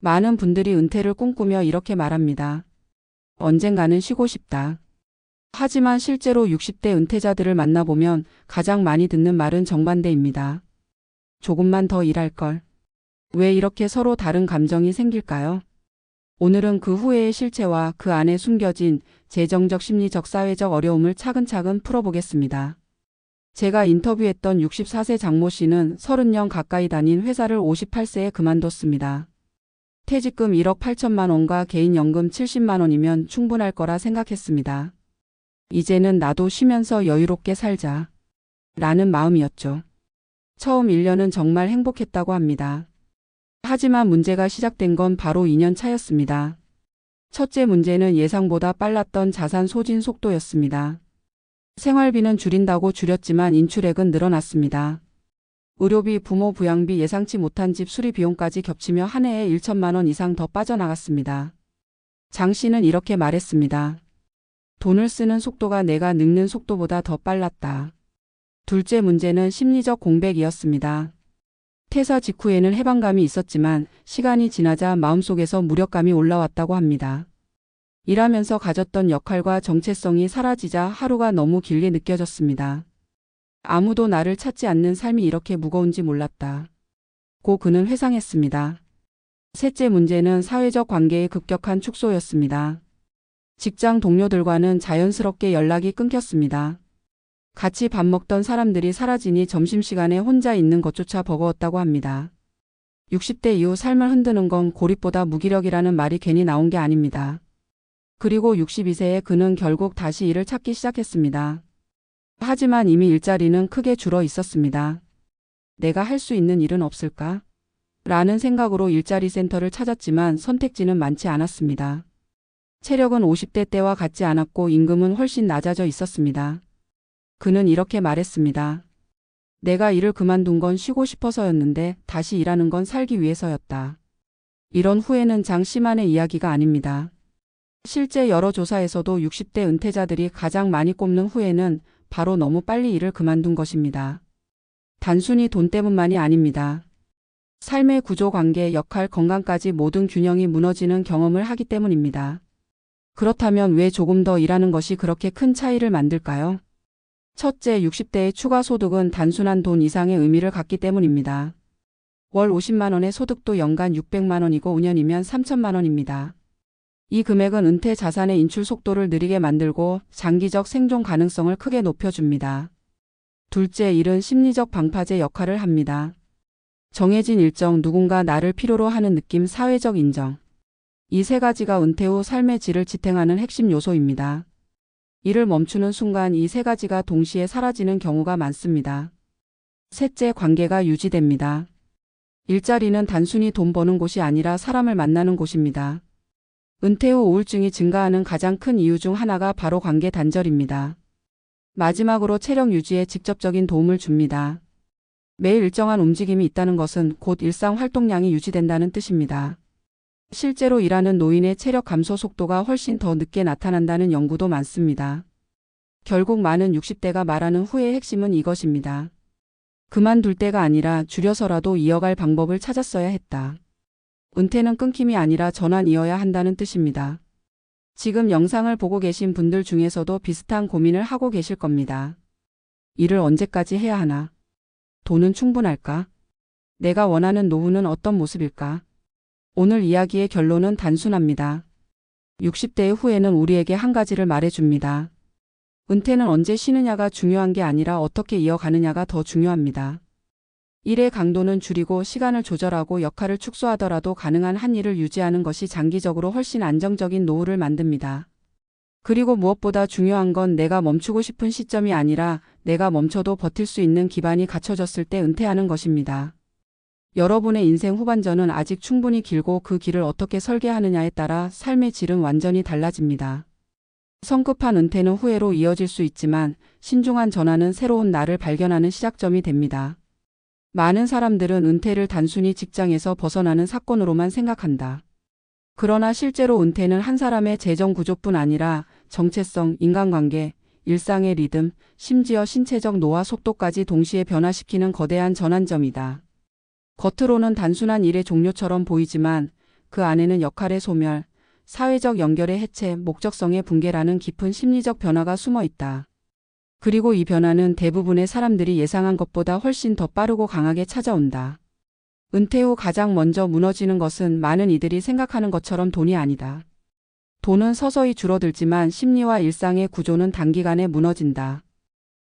많은 분들이 은퇴를 꿈꾸며 이렇게 말합니다. 언젠가는 쉬고 싶다. 하지만 실제로 60대 은퇴자들을 만나보면 가장 많이 듣는 말은 정반대입니다. 조금만 더 일할 걸. 왜 이렇게 서로 다른 감정이 생길까요? 오늘은 그 후회의 실체와 그 안에 숨겨진 재정적, 심리적, 사회적 어려움을 차근차근 풀어보겠습니다. 제가 인터뷰했던 64세 장모 씨는 30년 가까이 다닌 회사를 58세에 그만뒀습니다. 퇴직금 1억 8천만 원과 개인연금 70만 원이면 충분할 거라 생각했습니다. 이제는 나도 쉬면서 여유롭게 살자. 라는 마음이었죠. 처음 1년은 정말 행복했다고 합니다. 하지만 문제가 시작된 건 바로 2년 차였습니다. 첫째 문제는 예상보다 빨랐던 자산 소진 속도였습니다. 생활비는 줄인다고 줄였지만 인출액은 늘어났습니다. 의료비, 부모 부양비, 예상치 못한 집 수리 비용까지 겹치며 한 해에 1천만 원 이상 더 빠져나갔습니다. 장 씨는 이렇게 말했습니다. 돈을 쓰는 속도가 내가 늙는 속도보다 더 빨랐다. 둘째 문제는 심리적 공백이었습니다. 퇴사 직후에는 해방감이 있었지만 시간이 지나자 마음속에서 무력감이 올라왔다고 합니다. 일하면서 가졌던 역할과 정체성이 사라지자 하루가 너무 길게 느껴졌습니다. 아무도 나를 찾지 않는 삶이 이렇게 무거운지 몰랐다. 고 그는 회상했습니다. 셋째 문제는 사회적 관계의 급격한 축소였습니다. 직장 동료들과는 자연스럽게 연락이 끊겼습니다. 같이 밥 먹던 사람들이 사라지니 점심시간에 혼자 있는 것조차 버거웠다고 합니다. 60대 이후 삶을 흔드는 건 고립보다 무기력이라는 말이 괜히 나온 게 아닙니다. 그리고 62세에 그는 결국 다시 일을 찾기 시작했습니다. 하지만 이미 일자리는 크게 줄어 있었습니다. 내가 할 수 있는 일은 없을까? 라는 생각으로 일자리 센터를 찾았지만 선택지는 많지 않았습니다. 체력은 50대 때와 같지 않았고 임금은 훨씬 낮아져 있었습니다. 그는 이렇게 말했습니다. 내가 일을 그만둔 건 쉬고 싶어서였는데 다시 일하는 건 살기 위해서였다. 이런 후회는 장 씨만의 이야기가 아닙니다. 실제 여러 조사에서도 60대 은퇴자들이 가장 많이 꼽는 후회는 바로 너무 빨리 일을 그만둔 것입니다. 단순히 돈 때문만이 아닙니다. 삶의 구조, 관계, 역할, 건강까지 모든 균형이 무너지는 경험을 하기 때문입니다. 그렇다면 왜 조금 더 일하는 것이 그렇게 큰 차이를 만들까요? 첫째, 60대의 추가 소득은 단순한 돈 이상의 의미를 갖기 때문입니다. 월 50만 원의 소득도 연간 600만 원이고 5년이면 3천만 원입니다. 이 금액은 은퇴 자산의 인출 속도를 느리게 만들고 장기적 생존 가능성을 크게 높여줍니다. 둘째, 일은 심리적 방파제 역할을 합니다. 정해진 일정, 누군가 나를 필요로 하는 느낌, 사회적 인정. 이 세 가지가 은퇴 후 삶의 질을 지탱하는 핵심 요소입니다. 일을 멈추는 순간 이 세 가지가 동시에 사라지는 경우가 많습니다. 셋째, 관계가 유지됩니다. 일자리는 단순히 돈 버는 곳이 아니라 사람을 만나는 곳입니다. 은퇴 후 우울증이 증가하는 가장 큰 이유 중 하나가 바로 관계 단절입니다. 마지막으로 체력 유지에 직접적인 도움을 줍니다. 매일 일정한 움직임이 있다는 것은 곧 일상 활동량이 유지된다는 뜻입니다. 실제로 일하는 노인의 체력 감소 속도가 훨씬 더 늦게 나타난다는 연구도 많습니다. 결국 많은 60대가 말하는 후회의 핵심은 이것입니다. 그만둘 때가 아니라 줄여서라도 이어갈 방법을 찾았어야 했다. 은퇴는 끊김이 아니라 전환이어야 한다는 뜻입니다. 지금 영상을 보고 계신 분들 중에서도 비슷한 고민을 하고 계실 겁니다. 일을 언제까지 해야 하나? 돈은 충분할까? 내가 원하는 노후는 어떤 모습일까? 오늘 이야기의 결론은 단순합니다. 60대의 후회는 우리에게 한 가지를 말해줍니다. 은퇴는 언제 쉬느냐가 중요한 게 아니라 어떻게 이어가느냐가 더 중요합니다. 일의 강도는 줄이고 시간을 조절하고 역할을 축소하더라도 가능한 한 일을 유지하는 것이 장기적으로 훨씬 안정적인 노후를 만듭니다. 그리고 무엇보다 중요한 건 내가 멈추고 싶은 시점이 아니라 내가 멈춰도 버틸 수 있는 기반이 갖춰졌을 때 은퇴하는 것입니다. 여러분의 인생 후반전은 아직 충분히 길고 그 길을 어떻게 설계하느냐에 따라 삶의 질은 완전히 달라집니다. 성급한 은퇴는 후회로 이어질 수 있지만 신중한 전환은 새로운 나를 발견하는 시작점이 됩니다. 많은 사람들은 은퇴를 단순히 직장에서 벗어나는 사건으로만 생각한다. 그러나 실제로 은퇴는 한 사람의 재정 구조뿐 아니라 정체성, 인간관계, 일상의 리듬, 심지어 신체적 노화 속도까지 동시에 변화시키는 거대한 전환점이다. 겉으로는 단순한 일의 종료처럼 보이지만 그 안에는 역할의 소멸, 사회적 연결의 해체, 목적성의 붕괴라는 깊은 심리적 변화가 숨어 있다. 그리고 이 변화는 대부분의 사람들이 예상한 것보다 훨씬 더 빠르고 강하게 찾아온다. 은퇴 후 가장 먼저 무너지는 것은 많은 이들이 생각하는 것처럼 돈이 아니다. 돈은 서서히 줄어들지만 심리와 일상의 구조는 단기간에 무너진다.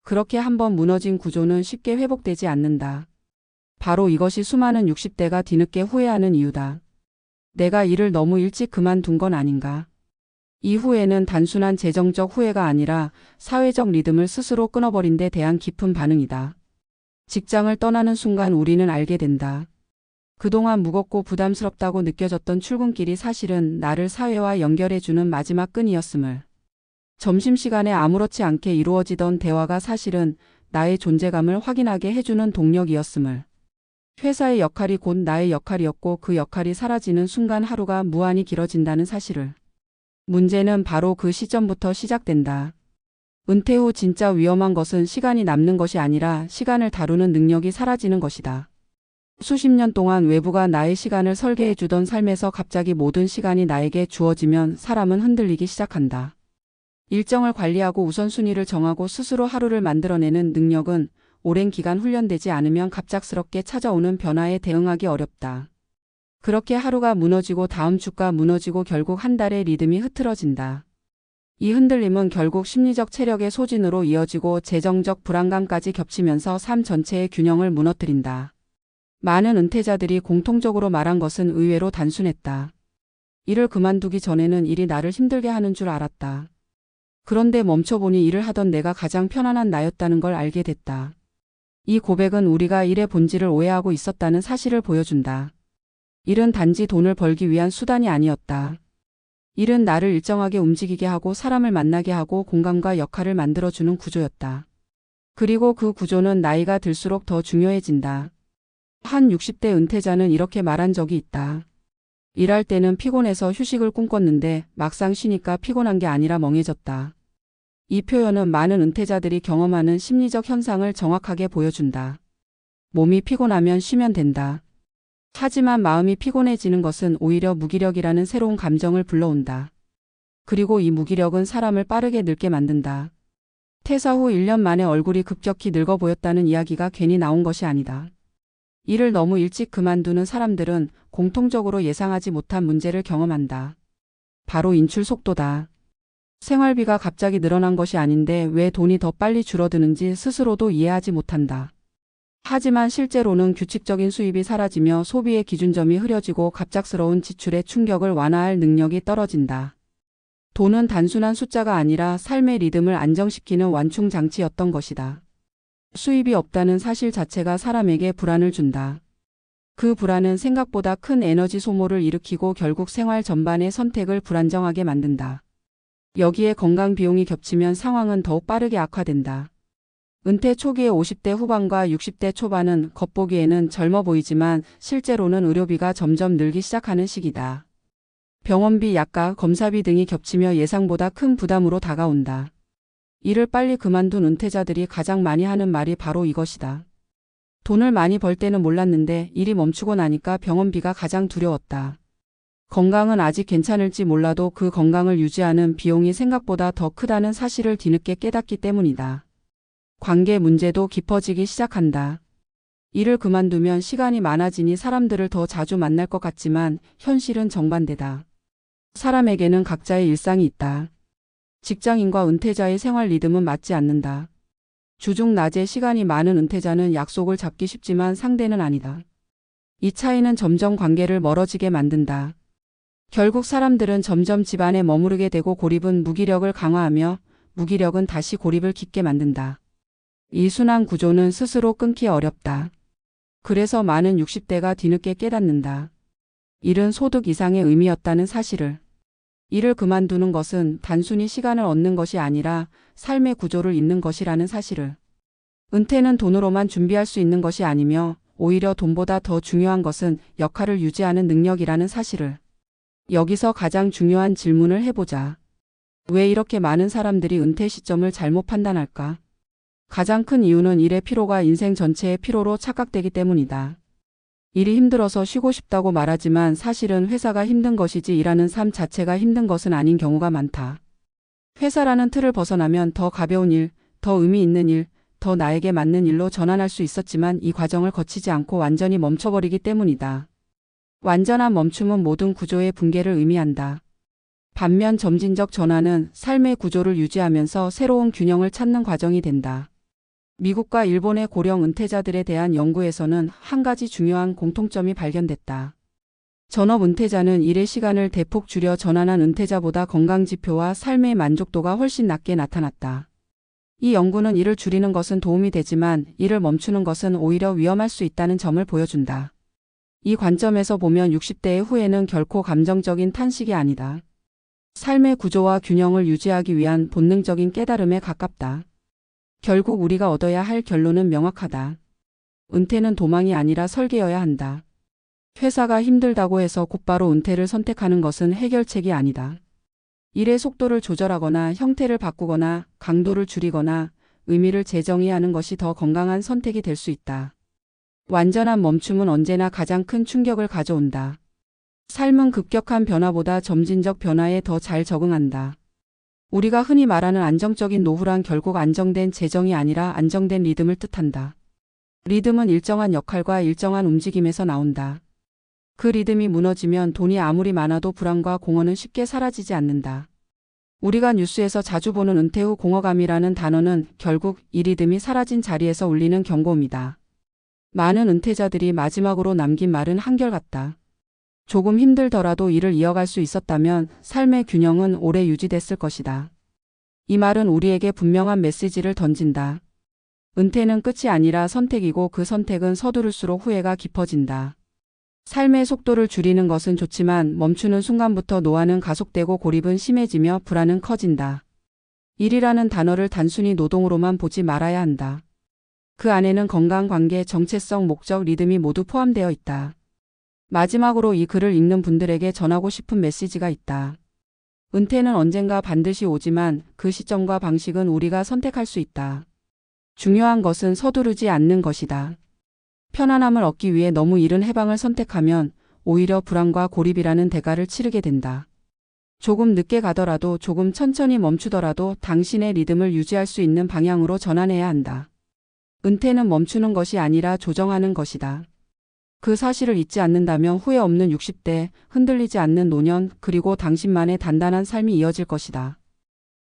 그렇게 한번 무너진 구조는 쉽게 회복되지 않는다. 바로 이것이 수많은 60대가 뒤늦게 후회하는 이유다. 내가 일을 너무 일찍 그만둔 건 아닌가? 이 후회는 단순한 재정적 후회가 아니라 사회적 리듬을 스스로 끊어버린 데 대한 깊은 반응이다. 직장을 떠나는 순간 우리는 알게 된다. 그동안 무겁고 부담스럽다고 느껴졌던 출근길이 사실은 나를 사회와 연결해주는 마지막 끈이었음을. 점심시간에 아무렇지 않게 이루어지던 대화가 사실은 나의 존재감을 확인하게 해주는 동력이었음을. 회사의 역할이 곧 나의 역할이었고 그 역할이 사라지는 순간 하루가 무한히 길어진다는 사실을. 문제는 바로 그 시점부터 시작된다. 은퇴 후 진짜 위험한 것은 시간이 남는 것이 아니라 시간을 다루는 능력이 사라지는 것이다. 수십 년 동안 외부가 나의 시간을 설계해주던 삶에서 갑자기 모든 시간이 나에게 주어지면 사람은 흔들리기 시작한다. 일정을 관리하고 우선순위를 정하고 스스로 하루를 만들어내는 능력은 오랜 기간 훈련되지 않으면 갑작스럽게 찾아오는 변화에 대응하기 어렵다. 그렇게 하루가 무너지고 다음 주가 무너지고 결국 한 달의 리듬이 흐트러진다. 이 흔들림은 결국 심리적 체력의 소진으로 이어지고 재정적 불안감까지 겹치면서 삶 전체의 균형을 무너뜨린다. 많은 은퇴자들이 공통적으로 말한 것은 의외로 단순했다. 일을 그만두기 전에는 일이 나를 힘들게 하는 줄 알았다. 그런데 멈춰보니 일을 하던 내가 가장 편안한 나였다는 걸 알게 됐다. 이 고백은 우리가 일의 본질을 오해하고 있었다는 사실을 보여준다. 일은 단지 돈을 벌기 위한 수단이 아니었다. 일은 나를 일정하게 움직이게 하고 사람을 만나게 하고 공간과 역할을 만들어주는 구조였다. 그리고 그 구조는 나이가 들수록 더 중요해진다. 한 60대 은퇴자는 이렇게 말한 적이 있다. 일할 때는 피곤해서 휴식을 꿈꿨는데 막상 쉬니까 피곤한 게 아니라 멍해졌다. 이 표현은 많은 은퇴자들이 경험하는 심리적 현상을 정확하게 보여준다. 몸이 피곤하면 쉬면 된다. 하지만 마음이 피곤해지는 것은 오히려 무기력이라는 새로운 감정을 불러온다. 그리고 이 무기력은 사람을 빠르게 늙게 만든다. 퇴사 후 1년 만에 얼굴이 급격히 늙어 보였다는 이야기가 괜히 나온 것이 아니다. 일을 너무 일찍 그만두는 사람들은 공통적으로 예상하지 못한 문제를 경험한다. 바로 인출 속도다. 생활비가 갑자기 늘어난 것이 아닌데 왜 돈이 더 빨리 줄어드는지 스스로도 이해하지 못한다. 하지만 실제로는 규칙적인 수입이 사라지며 소비의 기준점이 흐려지고 갑작스러운 지출의 충격을 완화할 능력이 떨어진다. 돈은 단순한 숫자가 아니라 삶의 리듬을 안정시키는 완충 장치였던 것이다. 수입이 없다는 사실 자체가 사람에게 불안을 준다. 그 불안은 생각보다 큰 에너지 소모를 일으키고 결국 생활 전반의 선택을 불안정하게 만든다. 여기에 건강 비용이 겹치면 상황은 더욱 빠르게 악화된다. 은퇴 초기의 50대 후반과 60대 초반은 겉보기에는 젊어 보이지만 실제로는 의료비가 점점 늘기 시작하는 시기다. 병원비, 약가, 검사비 등이 겹치며 예상보다 큰 부담으로 다가온다. 일을 빨리 그만둔 은퇴자들이 가장 많이 하는 말이 바로 이것이다. 돈을 많이 벌 때는 몰랐는데 일이 멈추고 나니까 병원비가 가장 두려웠다. 건강은 아직 괜찮을지 몰라도 그 건강을 유지하는 비용이 생각보다 더 크다는 사실을 뒤늦게 깨닫기 때문이다. 관계 문제도 깊어지기 시작한다. 일을 그만두면 시간이 많아지니 사람들을 더 자주 만날 것 같지만 현실은 정반대다. 사람에게는 각자의 일상이 있다. 직장인과 은퇴자의 생활 리듬은 맞지 않는다. 주중 낮에 시간이 많은 은퇴자는 약속을 잡기 쉽지만 상대는 아니다. 이 차이는 점점 관계를 멀어지게 만든다. 결국 사람들은 점점 집안에 머무르게 되고 고립은 무기력을 강화하며 무기력은 다시 고립을 깊게 만든다. 이 순환 구조는 스스로 끊기 어렵다. 그래서 많은 60대가 뒤늦게 깨닫는다. 일은 소득 이상의 의미였다는 사실을. 일을 그만두는 것은 단순히 시간을 얻는 것이 아니라 삶의 구조를 잇는 것이라는 사실을. 은퇴는 돈으로만 준비할 수 있는 것이 아니며 오히려 돈보다 더 중요한 것은 역할을 유지하는 능력이라는 사실을. 여기서 가장 중요한 질문을 해보자. 왜 이렇게 많은 사람들이 은퇴 시점을 잘못 판단할까? 가장 큰 이유는 일의 피로가 인생 전체의 피로로 착각되기 때문이다. 일이 힘들어서 쉬고 싶다고 말하지만 사실은 회사가 힘든 것이지 일하는 삶 자체가 힘든 것은 아닌 경우가 많다. 회사라는 틀을 벗어나면 더 가벼운 일, 더 의미 있는 일, 더 나에게 맞는 일로 전환할 수 있었지만 이 과정을 거치지 않고 완전히 멈춰버리기 때문이다. 완전한 멈춤은 모든 구조의 붕괴를 의미한다. 반면 점진적 전환은 삶의 구조를 유지하면서 새로운 균형을 찾는 과정이 된다. 미국과 일본의 고령 은퇴자들에 대한 연구에서는 한 가지 중요한 공통점이 발견됐다. 전업 은퇴자는 일의 시간을 대폭 줄여 전환한 은퇴자보다 건강 지표와 삶의 만족도가 훨씬 낮게 나타났다. 이 연구는 일을 줄이는 것은 도움이 되지만 일을 멈추는 것은 오히려 위험할 수 있다는 점을 보여준다. 이 관점에서 보면 60대의 후회는 결코 감정적인 탄식이 아니다. 삶의 구조와 균형을 유지하기 위한 본능적인 깨달음에 가깝다. 결국 우리가 얻어야 할 결론은 명확하다. 은퇴는 도망이 아니라 설계여야 한다. 회사가 힘들다고 해서 곧바로 은퇴를 선택하는 것은 해결책이 아니다. 일의 속도를 조절하거나 형태를 바꾸거나 강도를 줄이거나 의미를 재정의하는 것이 더 건강한 선택이 될 수 있다. 완전한 멈춤은 언제나 가장 큰 충격을 가져온다. 삶은 급격한 변화보다 점진적 변화에 더 잘 적응한다. 우리가 흔히 말하는 안정적인 노후란 결국 안정된 재정이 아니라 안정된 리듬을 뜻한다. 리듬은 일정한 역할과 일정한 움직임에서 나온다. 그 리듬이 무너지면 돈이 아무리 많아도 불안과 공허는 쉽게 사라지지 않는다. 우리가 뉴스에서 자주 보는 은퇴 후 공허감이라는 단어는 결국 이 리듬이 사라진 자리에서 울리는 경고음이다. 많은 은퇴자들이 마지막으로 남긴 말은 한결같다. 조금 힘들더라도 일을 이어갈 수 있었다면 삶의 균형은 오래 유지됐을 것이다. 이 말은 우리에게 분명한 메시지를 던진다. 은퇴는 끝이 아니라 선택이고 그 선택은 서두를수록 후회가 깊어진다. 삶의 속도를 줄이는 것은 좋지만 멈추는 순간부터 노화는 가속되고 고립은 심해지며 불안은 커진다. 일이라는 단어를 단순히 노동으로만 보지 말아야 한다. 그 안에는 건강, 관계, 정체성, 목적, 리듬이 모두 포함되어 있다. 마지막으로 이 글을 읽는 분들에게 전하고 싶은 메시지가 있다. 은퇴는 언젠가 반드시 오지만 그 시점과 방식은 우리가 선택할 수 있다. 중요한 것은 서두르지 않는 것이다. 편안함을 얻기 위해 너무 이른 해방을 선택하면 오히려 불안과 고립이라는 대가를 치르게 된다. 조금 늦게 가더라도 조금 천천히 멈추더라도 당신의 리듬을 유지할 수 있는 방향으로 전환해야 한다. 은퇴는 멈추는 것이 아니라 조정하는 것이다. 그 사실을 잊지 않는다면 후회 없는 60대, 흔들리지 않는 노년, 그리고 당신만의 단단한 삶이 이어질 것이다.